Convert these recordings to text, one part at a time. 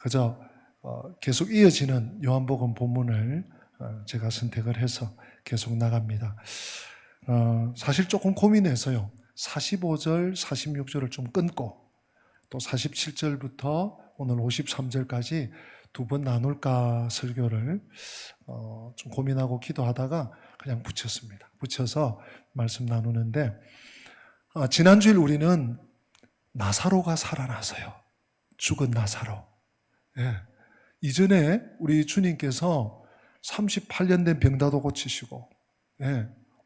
그저 계속 이어지는 요한복음 본문을 제가 선택을 해서 계속 나갑니다. 사실 조금 고민해서요. 45절, 46절을 좀 끊고 또 47절부터 오늘 53절까지 두 번 나눌까 설교를 좀 고민하고 기도하다가 그냥 붙였습니다. 붙여서 말씀 나누는데 지난주일 우리는 나사로가 살아나서요. 죽은 나사로. 예. 이전에 우리 주님께서 38년 된 병다도 고치시고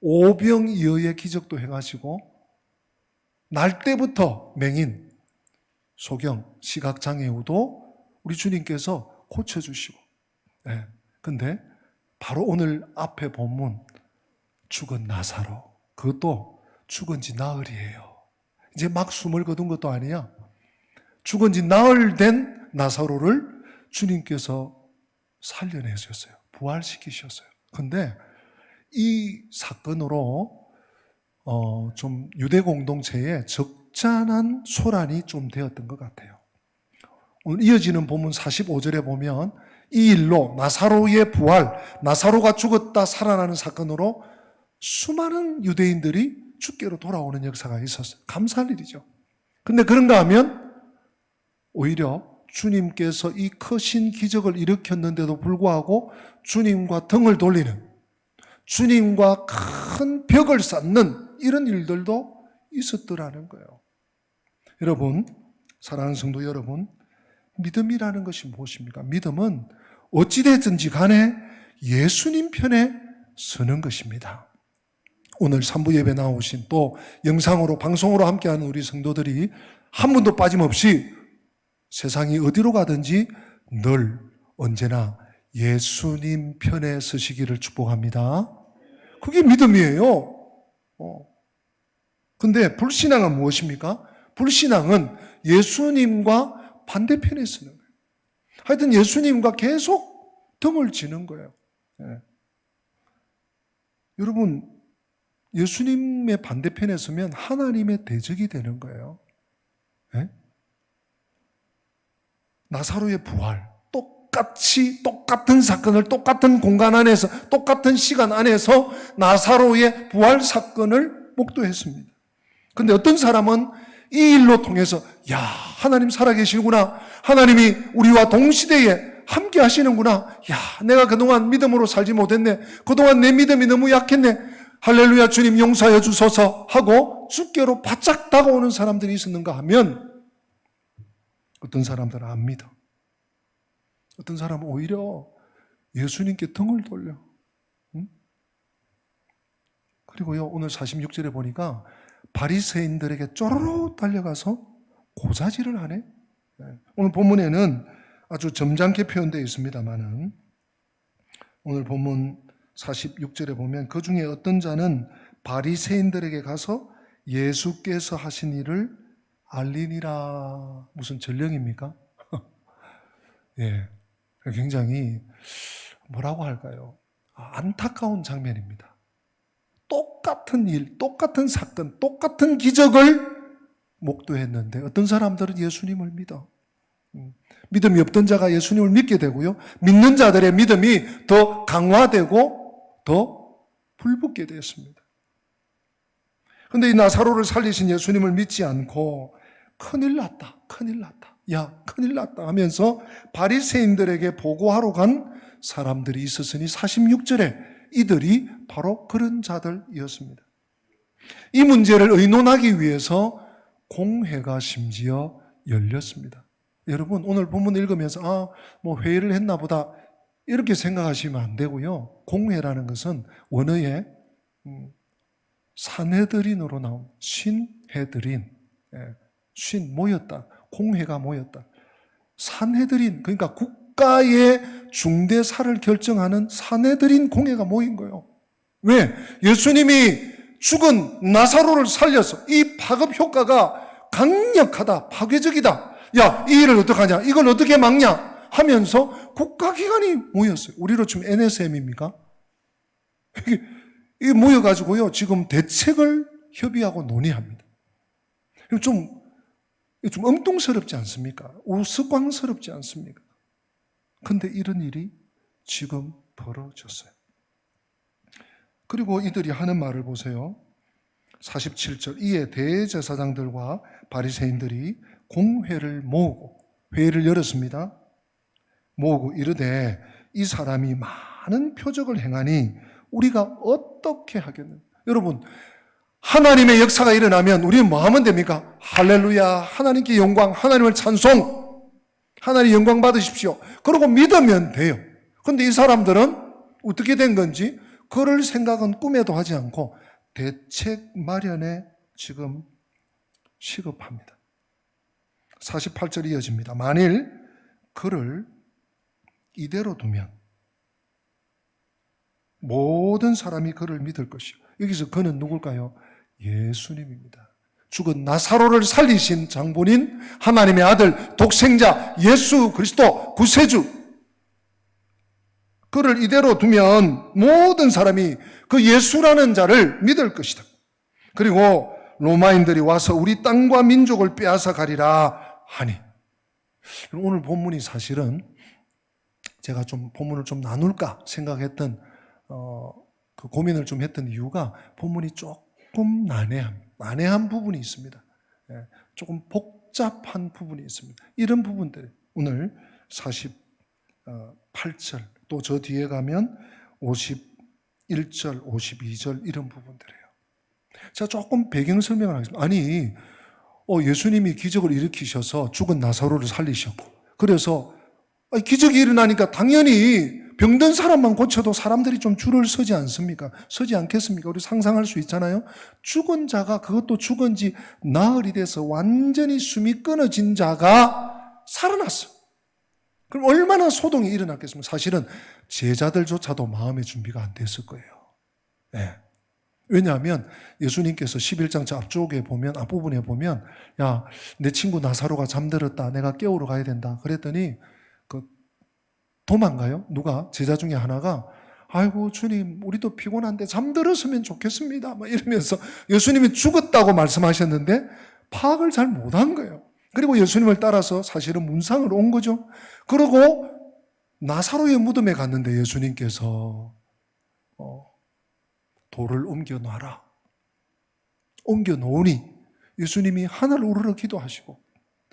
오병이어의 기적도 행하시고 날 때부터 맹인, 소경, 시각장애우도 우리 주님께서 고쳐주시고 근데 바로 오늘 앞에 본문 죽은 나사로, 그것도 죽은 지 나흘이에요. 이제 막 숨을 거둔 것도 아니야. 죽은 지 나흘 된 나사로를 주님께서 살려내셨어요. 부활시키셨어요. 근데 이 사건으로 좀 유대 공동체에 적잖은 소란이 좀 되었던 것 같아요. 오늘 이어지는 본문 45절에 보면 이 일로 나사로의 부활, 나사로가 죽었다 살아나는 사건으로 수많은 유대인들이 주께로 돌아오는 역사가 있었어요. 감사할 일이죠. 근데 그런가 하면 오히려 주님께서 이 크신 기적을 일으켰는데도 불구하고 주님과 등을 돌리는, 주님과 큰 벽을 쌓는 이런 일들도 있었더라는 거예요. 여러분, 사랑하는 성도 여러분, 믿음이라는 것이 무엇입니까? 믿음은 어찌됐든지 간에 예수님 편에 서는 것입니다. 오늘 3부 예배 나오신 또 영상으로 방송으로 함께하는 우리 성도들이 한 분도 빠짐없이 세상이 어디로 가든지 늘 언제나 예수님 편에 서시기를 축복합니다. 그게 믿음이에요. 근데 불신앙은 무엇입니까? 불신앙은 예수님과 반대편에 서는 거예요. 하여튼 예수님과 계속 등을 지는 거예요. 여러분, 예수님의 반대편에 서면 하나님의 대적이 되는 거예요. 나사로의 부활, 똑같은 사건을 똑같은 공간 안에서, 똑같은 시간 안에서 나사로의 부활 사건을 목도했습니다. 근데 어떤 사람은 이 일로 통해서 하나님 살아계시구나, 하나님이 우리와 동시대에 함께 하시는구나, 내가 그동안 믿음으로 살지 못했네, 그동안 내 믿음이 너무 약했네, 할렐루야 주님 용서해 주소서 하고 주께로 바짝 다가오는 사람들이 있었는가 하면 어떤 사람들은 안 믿어. 어떤 사람은 오히려 예수님께 등을 돌려. 그리고요, 오늘 46절에 보니까 바리새인들에게 쪼르르 달려가서 고자질을 하네. 오늘 본문에는 아주 점잖게 표현되어 있습니다만은 오늘 본문 46절에 보면 그 중에 어떤 자는 바리새인들에게 가서 예수께서 하신 일을 알리니라. 무슨 전령입니까? 굉장히 뭐라고 할까요? 안타까운 장면입니다. 똑같은 일, 똑같은 사건, 똑같은 기적을 목도했는데 어떤 사람들은 예수님을 믿어. 믿음이 없던 자가 예수님을 믿게 되고요, 믿는 자들의 믿음이 더 강화되고 더 불붙게 되었습니다. 그런데 이 나사로를 살리신 예수님을 믿지 않고 큰일 났다 하면서 바리새인들에게 보고하러 간 사람들이 있었으니 46절에 이들이 바로 그런 자들이었습니다. 이 문제를 의논하기 위해서 공회가 심지어 열렸습니다. 여러분, 오늘 본문 읽으면서 회의를 했나 보다 이렇게 생각하시면 안 되고요. 공회라는 것은 원어에 산헤드린으로 나온 신헤드린, 모였다, 공회가 모였다. 산헤드린, 그러니까 국가의 중대사를 결정하는 산헤드린 공회가 모인 거예요. 왜? 예수님이 죽은 나사로를 살려서 이 파급 효과가 강력하다, 파괴적이다, 이 일을 어떡하냐, 이걸 어떻게 막냐 하면서 국가기관이 모였어요. 우리로 치면 NSM입니까? 이게 모여가지고요, 지금 대책을 협의하고 논의합니다. 좀 엉뚱스럽지 않습니까? 우스꽝스럽지 않습니까? 근데 이런 일이 지금 벌어졌어요. 그리고 이들이 하는 말을 보세요. 47절, 이에 대제사장들과 바리새인들이 공회를 모으고, 회의를 열었습니다. 모으고 이르되 이 사람이 많은 표적을 행하니 우리가 어떻게 하겠느냐. 여러분, 하나님의 역사가 일어나면 우리는 뭐 하면 됩니까? 할렐루야, 하나님께 영광, 하나님을 찬송, 하나님 영광 받으십시오. 그러고 믿으면 돼요. 그런데 이 사람들은 어떻게 된 건지 그럴 생각은 꿈에도 하지 않고 대책 마련에 지금 시급합니다. 48절 이어집니다. 만일 그를 이대로 두면 모든 사람이 그를 믿을 것이요. 여기서 그는 누굴까요? 예수님입니다. 죽은 나사로를 살리신 장본인, 하나님의 아들, 독생자, 예수 그리스도, 구세주. 그를 이대로 두면 모든 사람이 그 예수라는 자를 믿을 것이다. 그리고 로마인들이 와서 우리 땅과 민족을 빼앗아 가리라 하니. 오늘 본문이 사실은 제가 좀 본문을 좀 나눌까 생각했던 그 고민을 좀 했던 이유가 본문이 조금 난해한 부분이 있습니다. 조금 복잡한 부분이 있습니다. 이런 부분들 오늘 48절 또 저 뒤에 가면 51절, 52절 이런 부분들이에요. 제가 조금 배경 설명을 하겠습니다. 아니, 예수님이 기적을 일으키셔서 죽은 나사로를 살리셨고, 그래서 기적이 일어나니까 당연히 병든 사람만 고쳐도 사람들이 좀 줄을 서지 않습니까? 서지 않겠습니까? 우리 상상할 수 있잖아요. 죽은 자가, 그것도 죽은 지 나흘이 돼서 완전히 숨이 끊어진 자가 살아났어요. 그럼 얼마나 소동이 일어났겠습니까? 사실은 제자들조차도 마음의 준비가 안 됐을 거예요. 네. 왜냐하면 예수님께서 11장 앞쪽에 보면, 앞부분에 보면, 야, 내 친구 나사로가 잠들었다. 내가 깨우러 가야 된다. 그랬더니 도망가요? 누가? 제자 중에 하나가 아이고 주님, 우리도 피곤한데 잠들었으면 좋겠습니다. 막 이러면서 예수님이 죽었다고 말씀하셨는데 파악을 잘 못한 거예요. 그리고 예수님을 따라서 사실은 문상으로 온 거죠. 그리고 나사로의 무덤에 갔는데 예수님께서 돌을 옮겨 놔라. 옮겨 놓으니 예수님이 하늘을 우러러 기도하시고,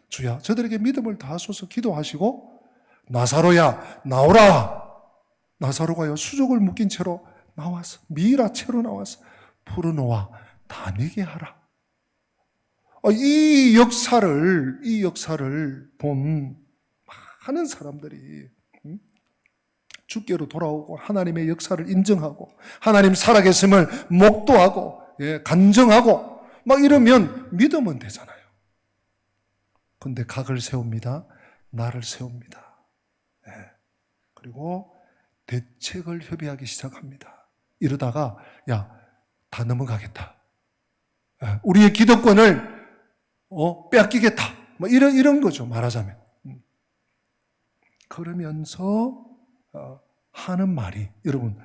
주야 저들에게 믿음을 다하소서 기도하시고, 나사로야 나오라. 나사로가요 수족을 묶인 채로 나왔어. 미라 채로 나왔어. 풀어놓아 다니게 하라. 이 역사를 본 많은 사람들이 주께로 돌아오고 하나님의 역사를 인정하고 하나님 살아계심을 목도하고 간증하고 막 이러면 믿으면 되잖아요. 근데 각을 세웁니다. 나를 세웁니다. 그리고 대책을 협의하기 시작합니다. 이러다가 야, 다 넘어가겠다. 우리의 기득권을 빼앗기겠다. 뭐 이런 거죠, 말하자면. 그러면서 하는 말이, 여러분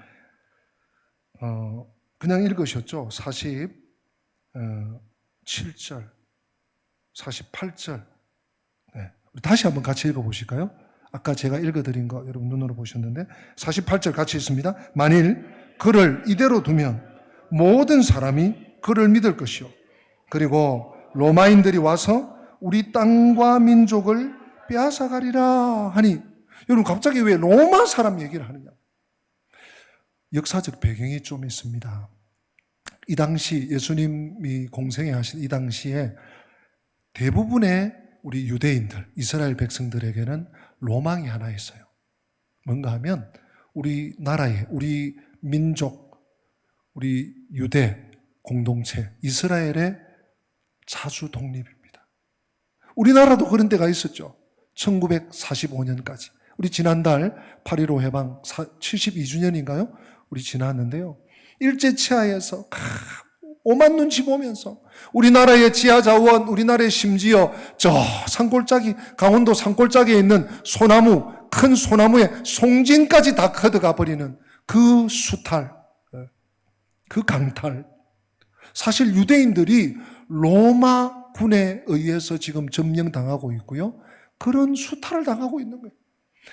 그냥 읽으셨죠? 47절, 48절. 우리 다시 한번 같이 읽어보실까요? 아까 제가 읽어드린 거 여러분 눈으로 보셨는데 48절 같이 읽습니다. 만일 그를 이대로 두면 모든 사람이 그를 믿을 것이요. 그리고 로마인들이 와서 우리 땅과 민족을 빼앗아 가리라 하니. 여러분 갑자기 왜 로마 사람 얘기를 하느냐? 역사적 배경이 좀 있습니다. 이 당시 예수님이 공생애 하신 이 당시에 대부분의 우리 유대인들, 이스라엘 백성들에게는 로망이 하나 있어요. 뭔가 하면 우리 나라의, 우리 민족, 우리 유대 공동체, 이스라엘의 자주 독립입니다. 우리나라도 그런 때가 있었죠. 1945년까지. 우리 지난달 8.15 해방 72주년인가요? 우리 지났는데요. 일제치하에서 오만 눈치 보면서 우리나라의 지하자원, 우리나라의 심지어 저 산골짜기, 강원도 산골짜기에 있는 소나무, 큰 소나무의 송진까지 다 커져가 버리는 그 수탈, 그 강탈. 사실 유대인들이 로마군에 의해서 지금 점령당하고 있고요. 그런 수탈을 당하고 있는 거예요.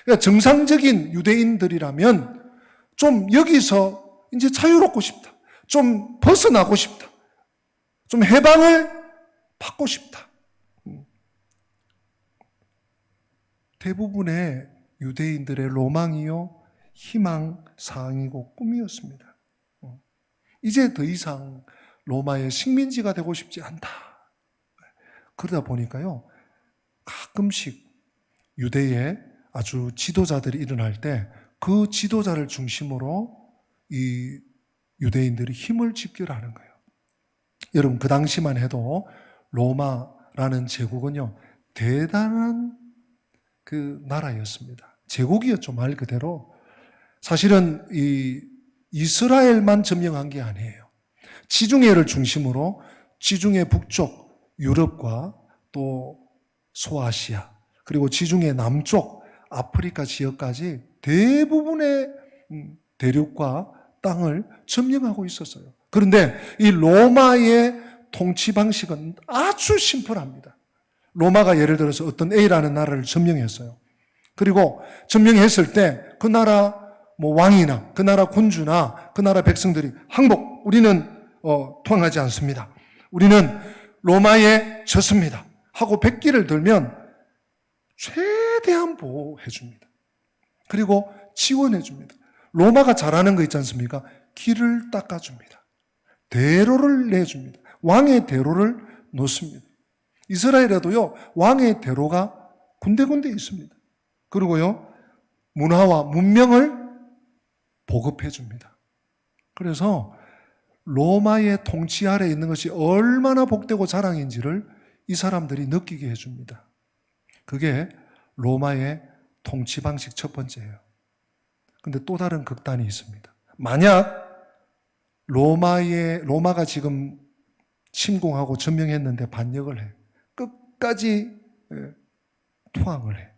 그러니까 정상적인 유대인들이라면 좀 여기서 이제 자유롭고 싶다. 좀 벗어나고 싶다. 좀 해방을 받고 싶다. 대부분의 유대인들의 로망이요, 희망 사항이고 꿈이었습니다. 이제 더 이상 로마의 식민지가 되고 싶지 않다. 그러다 보니까요, 가끔씩 유대의 아주 지도자들이 일어날 때 그 지도자를 중심으로 이 유대인들이 힘을 집결하는 거예요. 여러분, 그 당시만 해도 로마라는 제국은요, 대단한 그 나라였습니다. 제국이었죠, 말 그대로. 사실은 이 이스라엘만 점령한 게 아니에요. 지중해를 중심으로 지중해 북쪽 유럽과 또 소아시아, 그리고 지중해 남쪽 아프리카 지역까지 대부분의 대륙과 땅을 점령하고 있었어요. 그런데 이 로마의 통치 방식은 아주 심플합니다. 로마가 예를 들어서 어떤 A라는 나라를 점령했어요. 그리고 점령했을 때 그 나라 왕이나 그 나라 군주나 그 나라 백성들이 항복, 우리는 투항하지 않습니다. 우리는 로마에 졌습니다. 하고 백기를 들면 최대한 보호해 줍니다. 그리고 지원해 줍니다. 로마가 잘하는 거 있지 않습니까? 길을 닦아줍니다. 대로를 내줍니다. 왕의 대로를 놓습니다. 이스라엘에도요, 왕의 대로가 군데군데 있습니다. 그리고요, 문화와 문명을 보급해 줍니다. 그래서 로마의 통치 아래에 있는 것이 얼마나 복되고 자랑인지를 이 사람들이 느끼게 해줍니다. 그게 로마의 통치 방식 첫 번째예요. 근데 또 다른 극단이 있습니다. 만약 로마가 지금 침공하고 점령했는데 반역을 해. 끝까지 투항을 해.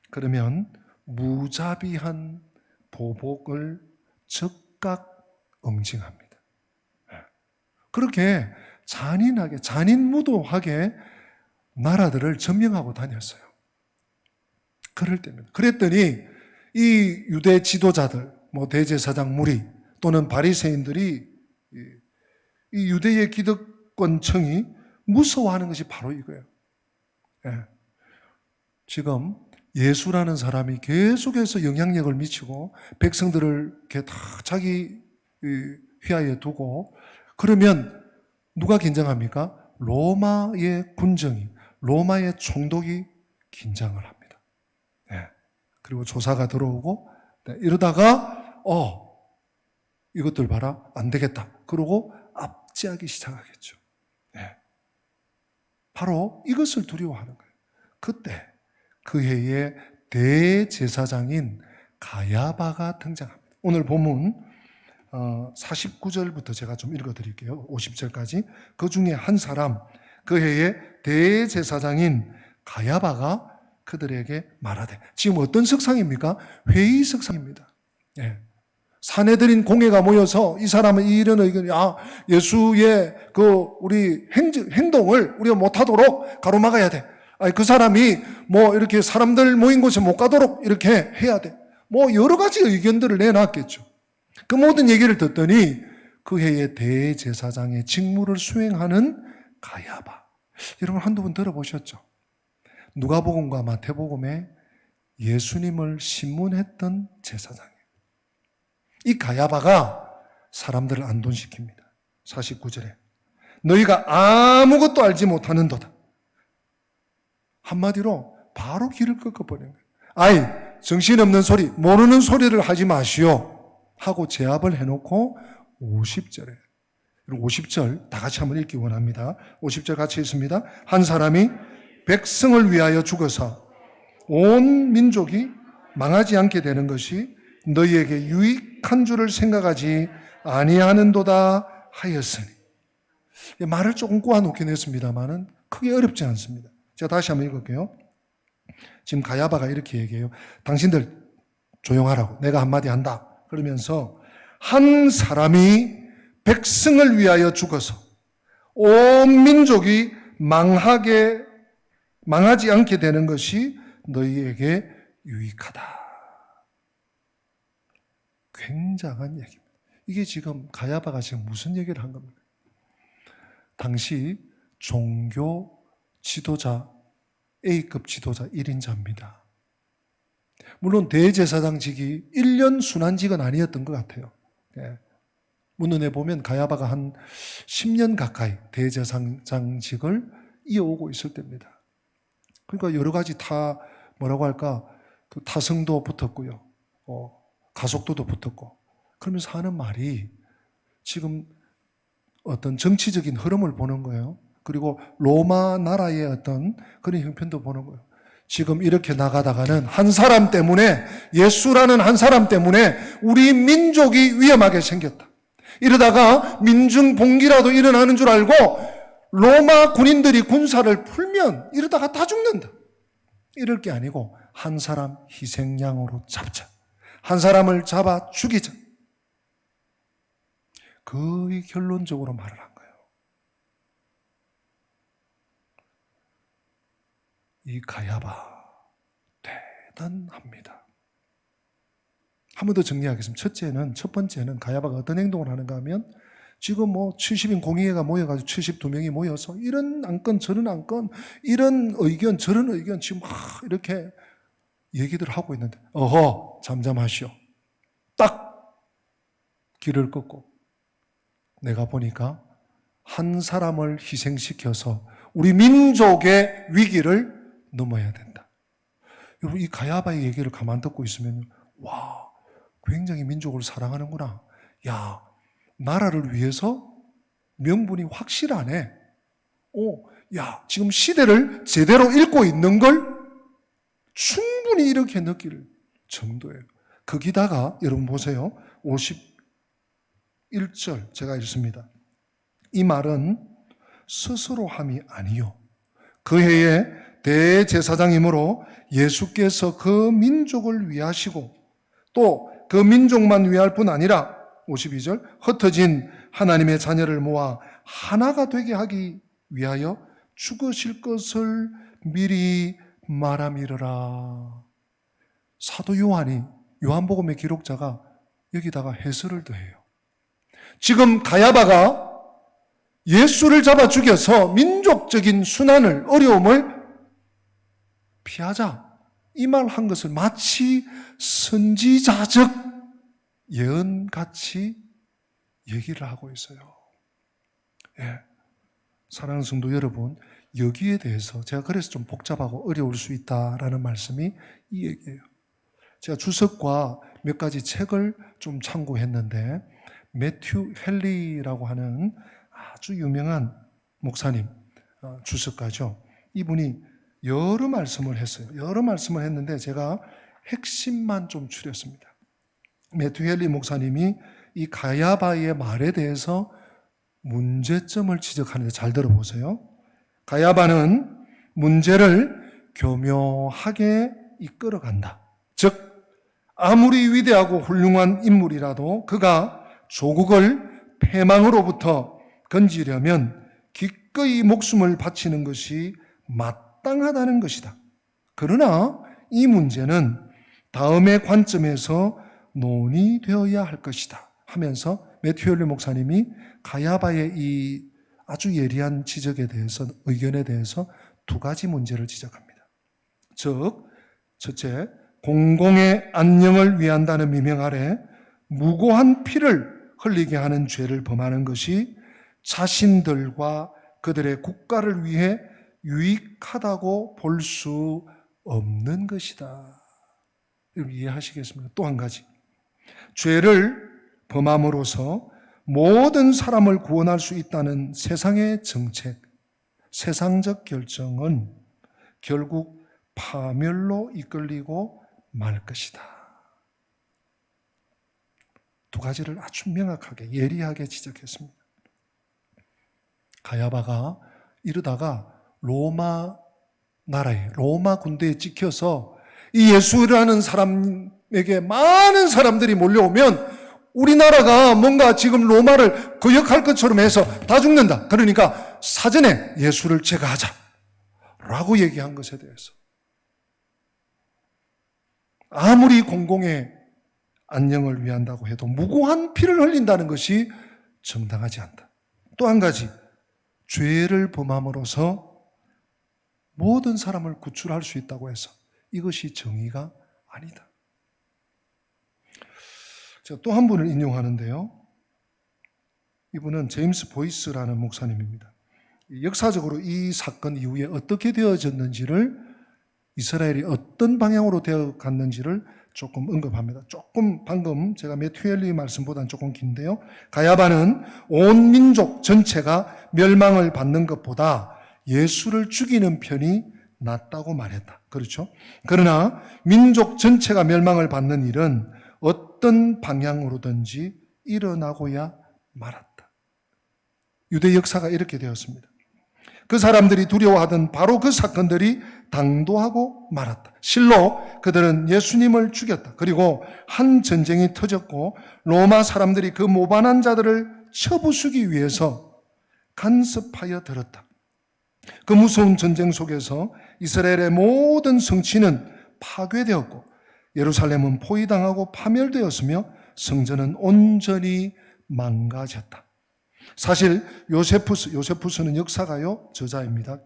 그러면 무자비한 보복을 즉각 응징합니다. 그렇게 잔인하게, 잔인무도하게 나라들을 점령하고 다녔어요. 그럴 때입니다. 그랬더니 이 유대 지도자들, 대제사장 무리 또는 바리새인들이 이 유대의 기득권층이 무서워하는 것이 바로 이거예요. 지금 예수라는 사람이 계속해서 영향력을 미치고 백성들을 이렇게 다 자기 휘하에 두고, 그러면 누가 긴장합니까? 로마의 군정이, 로마의 총독이 긴장을 합니다. 그리고 조사가 들어오고, 이러다가 이것들 봐라, 안 되겠다. 그러고 압제하기 시작하겠죠. 바로 이것을 두려워하는 거예요. 그때 그 해에 대제사장인 가야바가 등장합니다. 오늘 본문 49절부터 제가 좀 읽어드릴게요. 50절까지. 그 중에 한 사람, 그 해에 대제사장인 가야바가 그들에게 말하되, 지금 어떤 석상입니까? 회의 석상입니다. 사내들인 공회가 모여서 이 사람은 이런 의견이, 예수의 우리 행동을 우리가 못하도록 가로막아야 돼. 그 사람이 이렇게 사람들 모인 곳에 못 가도록 이렇게 해야 돼. 여러 가지 의견들을 내놨겠죠. 그 모든 얘기를 듣더니 그 해의 대제사장의 직무를 수행하는 가야바. 여러분 한두 번 들어보셨죠? 누가복음과 마태복음에 예수님을 신문했던 제사장이에요. 이 가야바가 사람들을 안돈시킵니다. 49절에 너희가 아무것도 알지 못하는도다. 한마디로 바로 길을 꺾어버린 거예요. 정신없는 소리, 모르는 소리를 하지 마시오 하고 제압을 해놓고 50절에, 50절 다 같이 한번 읽기 원합니다. 50절 같이 읽습니다. 한 사람이 백성을 위하여 죽어서 온 민족이 망하지 않게 되는 것이 너희에게 유익한 줄을 생각하지 아니하는도다 하였으니. 말을 조금 꼬아놓긴 했습니다만은 크게 어렵지 않습니다. 제가 다시 한번 읽을게요. 지금 가야바가 이렇게 얘기해요. 당신들 조용하라고, 내가 한마디 한다. 그러면서 한 사람이 백성을 위하여 죽어서 온 민족이 망하지 않게 되는 것이 너희에게 유익하다. 굉장한 얘기입니다. 이게 지금 가야바가 지금 무슨 얘기를 한 겁니까? 당시 종교 지도자, A급 지도자 1인자입니다. 물론 대제사장직이 1년 순환직은 아니었던 것 같아요. 예. 문헌에 보면 가야바가 한 10년 가까이 대제사장직을 이어오고 있을 때입니다. 그러니까 여러 가지 뭐라고 할까, 그 타성도 붙었고요. 가속도도 붙었고. 그러면서 하는 말이 지금 어떤 정치적인 흐름을 보는 거예요. 그리고 로마 나라의 어떤 그런 형편도 보는 거예요. 지금 이렇게 나가다가는 한 사람 때문에, 예수라는 한 사람 때문에 우리 민족이 위험하게 생겼다. 이러다가 민중봉기라도 일어나는 줄 알고 로마 군인들이 군사를 풀면 이러다가 다 죽는다. 이럴 게 아니고 한 사람 희생양으로 잡자. 한 사람을 잡아 죽이자. 거의 결론적으로 말을 한 거예요. 이 가야바 대단합니다. 한 번 더 정리하겠습니다. 첫 번째는 가야바가 어떤 행동을 하는가 하면 지금 70인 공의회가 모여가지고 72명이 모여서 이런 안건 저런 안건 이런 의견 저런 의견 지금 막 이렇게 얘기들 하고 있는데 어허 잠잠하시오. 딱 길을 끊고 내가 보니까 한 사람을 희생시켜서 우리 민족의 위기를 넘어야 된다. 여러분 이 가야바의 얘기를 가만 듣고 있으면 와 굉장히 민족을 사랑하는구나. 야 나라를 위해서 명분이 확실하네. 야 지금 시대를 제대로 읽고 있는 걸 충분히 이렇게 느낄 정도예요. 거기다가 여러분 보세요. 51절 제가 읽습니다. 이 말은 스스로 함이 아니요 그 해에 대제사장이므로 예수께서 그 민족을 위하시고 또 그 민족만 위할 뿐 아니라 52절 흩어진 하나님의 자녀를 모아 하나가 되게 하기 위하여 죽으실 것을 미리 말함이러라. 사도 요한이 요한복음의 기록자가 여기다가 해설을 더해요. 지금 가야바가 예수를 잡아 죽여서 민족적인 순환을 어려움을 피하자 이 말 한 것을 마치 선지자적 예언같이 얘기를 하고 있어요. 예. 사랑하는 성도 여러분, 여기에 대해서 제가 그래서 좀 복잡하고 어려울 수 있다라는 말씀이 이 얘기예요. 제가 주석과 몇 가지 책을 좀 참고했는데 매튜 헨리라고 하는 아주 유명한 목사님, 주석가죠. 이분이 여러 말씀을 했어요. 여러 말씀을 했는데 제가 핵심만 좀 추렸습니다. 매튜 헨리 목사님이 이 가야바의 말에 대해서 문제점을 지적하는데 잘 들어보세요. 가야바는 문제를 교묘하게 이끌어간다. 즉 아무리 위대하고 훌륭한 인물이라도 그가 조국을 패망으로부터 건지려면 기꺼이 목숨을 바치는 것이 마땅하다는 것이다. 그러나 이 문제는 다음의 관점에서 논의되어야 할 것이다 하면서 매튜 헨리 목사님이 가야바의 이 아주 예리한 지적에 대해서, 의견에 대해서 두 가지 문제를 지적합니다. 즉, 첫째, 공공의 안녕을 위한다는 미명 아래 무고한 피를 흘리게 하는 죄를 범하는 것이 자신들과 그들의 국가를 위해 유익하다고 볼 수 없는 것이다. 여러분 이해하시겠습니까? 또 한 가지. 죄를 범함으로써 모든 사람을 구원할 수 있다는 세상의 정책, 세상적 결정은 결국 파멸로 이끌리고 말 것이다. 두 가지를 아주 명확하게 예리하게 지적했습니다. 가야바가 이러다가 로마 나라에, 로마 군대에 찍혀서 이 예수라는 사람에게 많은 사람들이 몰려오면 우리나라가 뭔가 지금 로마를 거역할 것처럼 해서 다 죽는다. 그러니까 사전에 예수를 제거하자 라고 얘기한 것에 대해서 아무리 공공의 안녕을 위한다고 해도 무고한 피를 흘린다는 것이 정당하지 않다. 또 한 가지, 죄를 범함으로써 모든 사람을 구출할 수 있다고 해서 이것이 정의가 아니다. 제가 또 한 분을 인용하는데요. 이분은 제임스 보이스라는 목사님입니다. 역사적으로 이 사건 이후에 어떻게 되어졌는지를, 이스라엘이 어떤 방향으로 되어 갔는지를 조금 언급합니다. 조금 방금 제가 매튜엘리 말씀보다는 조금 긴데요. 가야바는 온 민족 전체가 멸망을 받는 것보다 예수를 죽이는 편이 낫다고 말했다. 그렇죠? 그러나 민족 전체가 멸망을 받는 일은 어떤 방향으로든지 일어나고야 말았다. 유대 역사가 이렇게 되었습니다. 그 사람들이 두려워하던 바로 그 사건들이 당도하고 말았다. 실로 그들은 예수님을 죽였다. 그리고 한 전쟁이 터졌고 로마 사람들이 그 모반한 자들을 쳐부수기 위해서 간섭하여 들었다. 그 무서운 전쟁 속에서 이스라엘의 모든 성취는 파괴되었고 예루살렘은 포위당하고 파멸되었으며 성전은 온전히 망가졌다. 사실 요세푸스는 역사가요 저자입니다.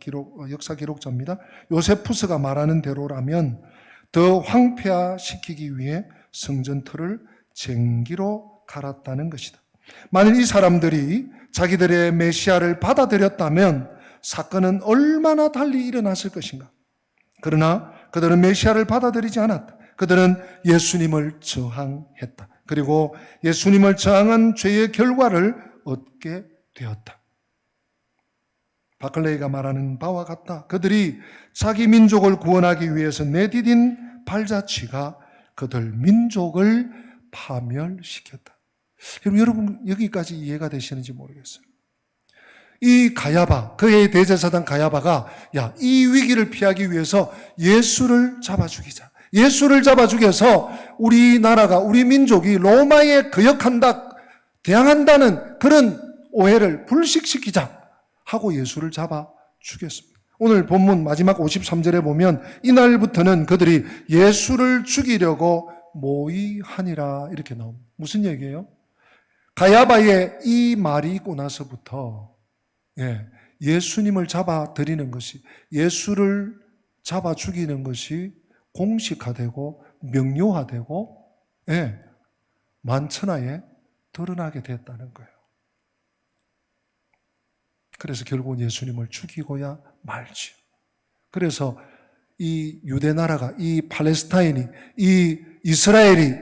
역사 기록자입니다. 요세푸스가 말하는 대로라면 더 황폐화시키기 위해 성전틀을 쟁기로 갈았다는 것이다. 만일 이 사람들이 자기들의 메시아를 받아들였다면 사건은 얼마나 달리 일어났을 것인가. 그러나 그들은 메시아를 받아들이지 않았다. 그들은 예수님을 저항했다. 그리고 예수님을 저항한 죄의 결과를 얻게 되었다. 바클레이가 말하는 바와 같다. 그들이 자기 민족을 구원하기 위해서 내디딘 발자취가 그들 민족을 파멸시켰다. 여러분 여기까지 이해가 되시는지 모르겠어요. 이 가야바, 그의 대제사장 가야바가 이 위기를 피하기 위해서 예수를 잡아 죽이자. 예수를 잡아 죽여서 우리나라가, 우리 민족이 로마에 거역한다, 대항한다는 그런 오해를 불식시키자 하고 예수를 잡아 죽였습니다. 오늘 본문 마지막 53절에 보면 이날부터는 그들이 예수를 죽이려고 모의하니라 이렇게 나옵니다. 무슨 얘기예요? 가야바의 이 말이 있고 나서부터 예수님을 잡아 들이는 것이, 예수를 잡아 죽이는 것이 공식화되고 명료화되고 만천하에 드러나게 됐다는 거예요. 그래서 결국은 예수님을 죽이고야 말지요. 그래서 이 유대 나라가, 이 팔레스타인이, 이 이스라엘이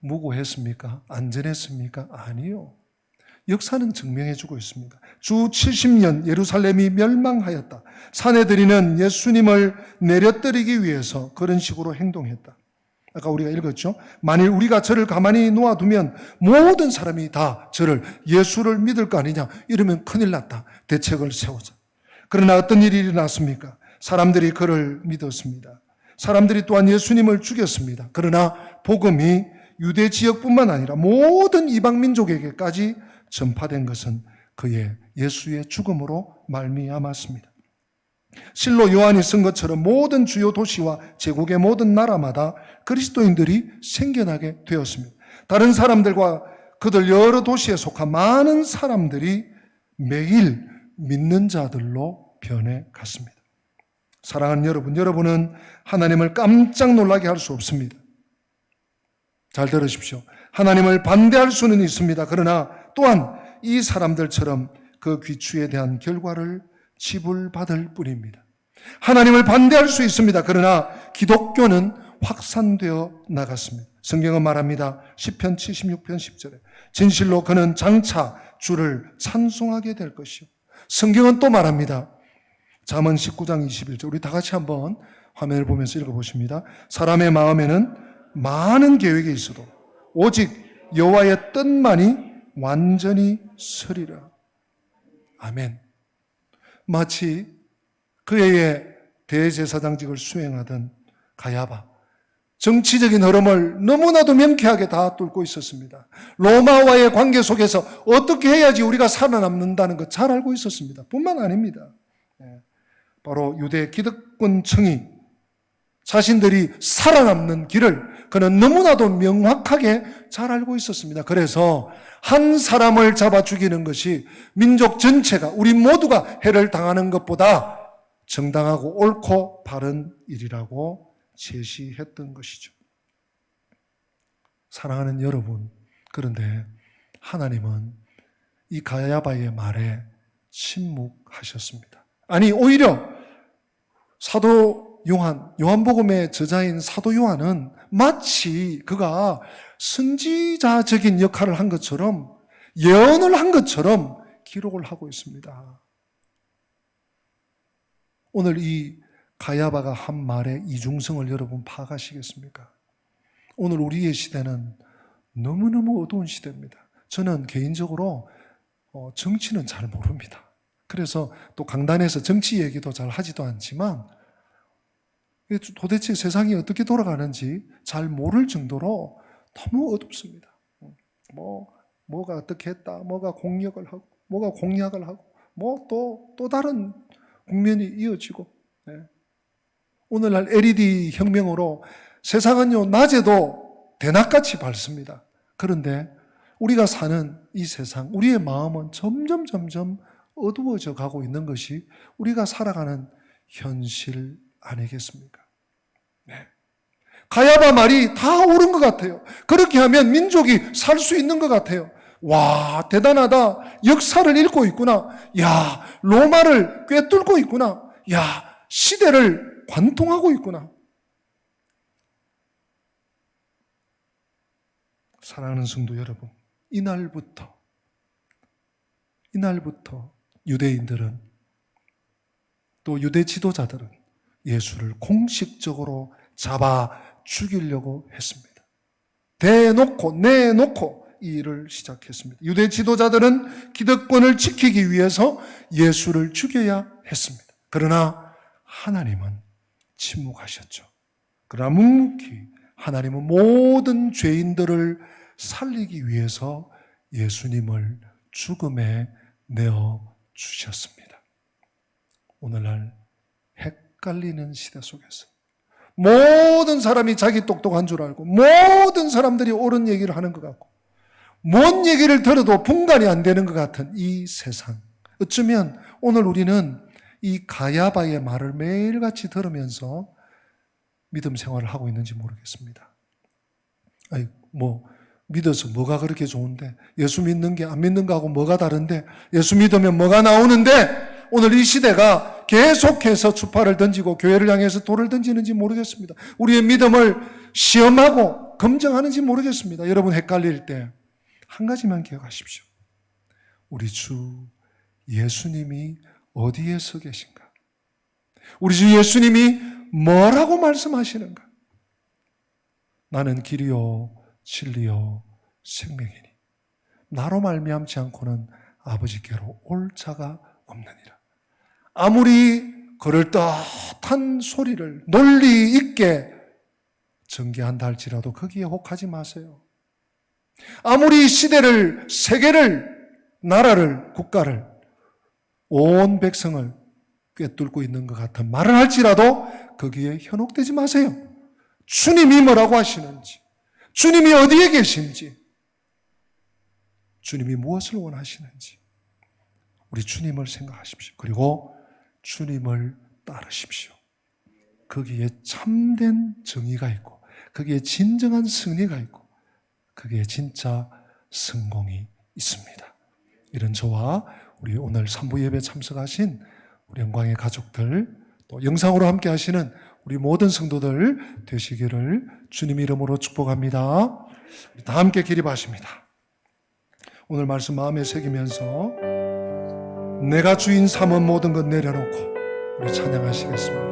무고했습니까? 안전했습니까? 아니요. 역사는 증명해주고 있습니다. 주 70년 예루살렘이 멸망하였다. 사내들이는 예수님을 내려뜨리기 위해서 그런 식으로 행동했다. 아까 우리가 읽었죠? 만일 우리가 저를 가만히 놓아두면 모든 사람이 다 저를, 예수를 믿을 거 아니냐, 이러면 큰일 났다. 대책을 세우자. 그러나 어떤 일이 일어났습니까? 사람들이 그를 믿었습니다. 사람들이 또한 예수님을 죽였습니다. 그러나 복음이 유대 지역뿐만 아니라 모든 이방 민족에게까지 전파된 것은 그의 예수의 죽음으로 말미암았습니다. 실로 요한이 쓴 것처럼 모든 주요 도시와 제국의 모든 나라마다 그리스도인들이 생겨나게 되었습니다. 다른 사람들과 그들 여러 도시에 속한 많은 사람들이 매일 믿는 자들로 변해갔습니다. 사랑하는 여러분, 여러분은 하나님을 깜짝 놀라게 할 수 없습니다. 잘 들으십시오. 하나님을 반대할 수는 있습니다. 그러나 또한 이 사람들처럼 그 귀추에 대한 결과를 지불받을 뿐입니다. 하나님을 반대할 수 있습니다. 그러나 기독교는 확산되어 나갔습니다. 성경은 말합니다. 시편 76편 10절에 진실로 그는 장차 주를 찬송하게 될 것이요. 성경은 또 말합니다. 잠언 19장 21절, 우리 다 같이 한번 화면을 보면서 읽어보십니다. 사람의 마음에는 많은 계획이 있어도 오직 여호와의 뜻만이 완전히 서리라. 아멘. 마치 그의 대제사장직을 수행하던 가야바, 정치적인 흐름을 너무나도 명쾌하게 다 뚫고 있었습니다. 로마와의 관계 속에서 어떻게 해야지 우리가 살아남는다는 것 잘 알고 있었습니다. 뿐만 아닙니다. 바로 유대 기득권층이 자신들이 살아남는 길을 그는 너무나도 명확하게 잘 알고 있었습니다. 그래서 한 사람을 잡아 죽이는 것이 민족 전체가, 우리 모두가 해를 당하는 것보다 정당하고 옳고 바른 일이라고 제시했던 것이죠. 사랑하는 여러분, 그런데 하나님은 이 가야바의 말에 침묵하셨습니다. 아니, 오히려 사도 요한복음의 저자인 사도 요한은 마치 그가 선지자적인 역할을 한 것처럼, 예언을 한 것처럼 기록을 하고 있습니다. 오늘 이 가야바가 한 말의 이중성을 여러분 파악하시겠습니까? 오늘 우리의 시대는 너무너무 어두운 시대입니다. 저는 개인적으로 정치는 잘 모릅니다. 그래서 또 강단에서 정치 얘기도 잘 하지도 않지만 도대체 세상이 어떻게 돌아가는지 잘 모를 정도로 너무 어둡습니다. 뭐가 어떻게 했다, 뭐가 공격을 하고, 뭐가 공약을 하고, 또 다른 국면이 이어지고, 네. 오늘날 LED 혁명으로 세상은요, 낮에도 대낮같이 밝습니다. 그런데 우리가 사는 이 세상, 우리의 마음은 점점 어두워져 가고 있는 것이 우리가 살아가는 현실 아니겠습니까? 네. 가야바 말이 다 옳은 것 같아요. 그렇게 하면 민족이 살 수 있는 것 같아요. 와, 대단하다. 역사를 읽고 있구나. 야, 로마를 꿰뚫고 있구나. 야, 시대를 관통하고 있구나. 사랑하는 성도 여러분, 이날부터 유대인들은, 또 유대 지도자들은 예수를 공식적으로 잡아 죽이려고 했습니다. 내놓고 이 일을 시작했습니다. 유대 지도자들은 기득권을 지키기 위해서 예수를 죽여야 했습니다. 그러나 하나님은 침묵하셨죠. 그러나 묵묵히 하나님은 모든 죄인들을 살리기 위해서 예수님을 죽음에 내어주셨습니다. 오늘날 헷갈리는 시대 속에서 모든 사람이 자기 똑똑한 줄 알고, 모든 사람들이 옳은 얘기를 하는 것 같고, 뭔 얘기를 들어도 분간이 안 되는 것 같은 이 세상, 어쩌면 오늘 우리는 이 가야바의 말을 매일같이 들으면서 믿음 생활을 하고 있는지 모르겠습니다. 믿어서 뭐가 그렇게 좋은데, 예수 믿는 게 안 믿는 거하고 뭐가 다른데, 예수 믿으면 뭐가 나오는데, 오늘 이 시대가 계속해서 주파를 던지고 교회를 향해서 돌을 던지는지 모르겠습니다. 우리의 믿음을 시험하고 검증하는지 모르겠습니다. 여러분 헷갈릴 때 한 가지만 기억하십시오. 우리 주 예수님이 어디에 서 계신가? 우리 주 예수님이 뭐라고 말씀하시는가? 나는 길이요 진리요 생명이니 나로 말미암지 않고는 아버지께로 올 자가 없느니라. 아무리 그럴듯한 소리를 논리 있게 전개한다 할지라도 거기에 혹하지 마세요. 아무리 시대를, 세계를, 나라를, 국가를, 온 백성을 꿰뚫고 있는 것 같은 말을 할지라도 거기에 현혹되지 마세요. 주님이 뭐라고 하시는지, 주님이 어디에 계신지, 주님이 무엇을 원하시는지 우리 주님을 생각하십시오. 그리고 주님을 따르십시오. 거기에 참된 정의가 있고, 거기에 진정한 승리가 있고, 거기에 진짜 성공이 있습니다. 이런 저와 우리 오늘 3부 예배 참석하신 우리 영광의 가족들, 또 영상으로 함께 하시는 우리 모든 성도들 되시기를 주님 이름으로 축복합니다. 다 함께 기립하십니다. 오늘 말씀 마음에 새기면서 내가 주인 삼은 모든 것 내려놓고 우리 찬양하시겠습니다.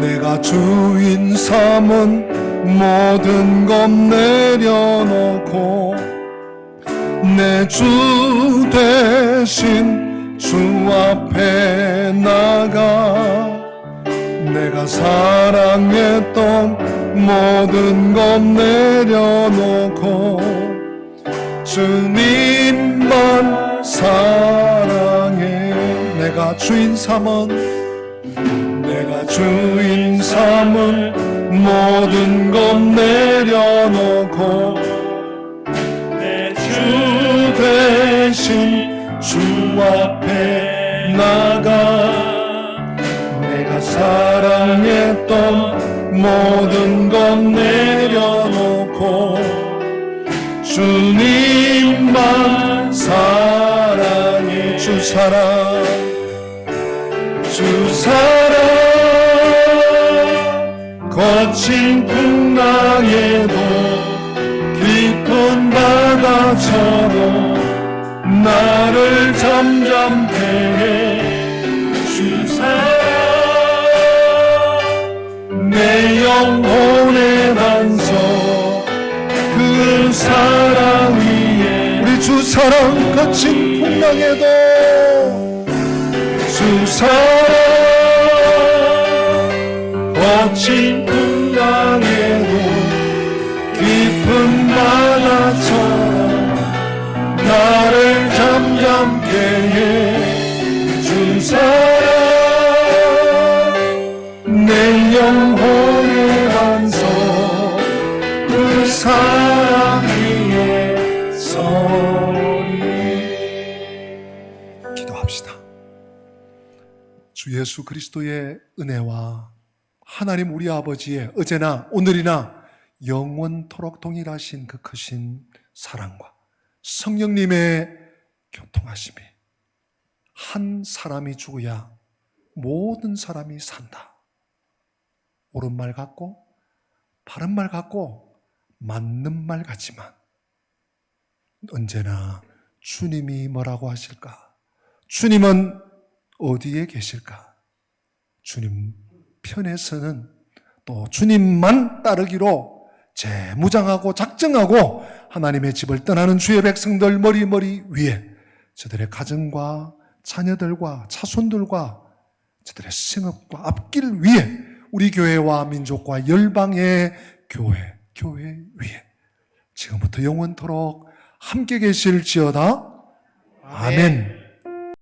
내가 주인 삼은 모든 것 내려놓고 내 주 대신 주 앞에 나가 내가 사랑했던 모든 것 내려놓고 주님만 사랑해. 내가 주인 삼은 모든 것 내려놓고 내 주 대신 주 앞에 나가 내가 사랑했던 모든 것 내려놓고 주님만 사랑해. 주 사랑 거친 풍랑에도 깊은 바다처럼 나를 잠잠케 해. 주 사랑 내 영혼의 반석 그 사랑 위에. 우리 주 사랑 거친 풍랑에도 주 사랑 거친 풍랑에도 깊은 바다처럼 나를 잠잠케 해. 주 사랑 내 영혼의 반석 그 사랑 위에 서리. 기도합시다. 주 예수 그리스도의 은혜와 하나님 우리 아버지의 어제나 오늘이나 영원토록 동일하신 그 크신 사랑과 성령님의 교통하심이 한 사람이 죽어야 모든 사람이 산다. 옳은 말 같고 바른 말 같고 맞는 말 같지만 언제나 주님이 뭐라고 하실까? 주님은 어디에 계실까? 주님 편에서는 또 주님만 따르기로 재무장하고 작정하고 하나님의 집을 떠나는 주의 백성들 머리 위에 저들의 가정과 자녀들과 자손들과 저들의 생업과 앞길 위에 우리 교회와 민족과 열방의 교회 위에 지금부터 영원토록 함께 계실지어다. 아멘.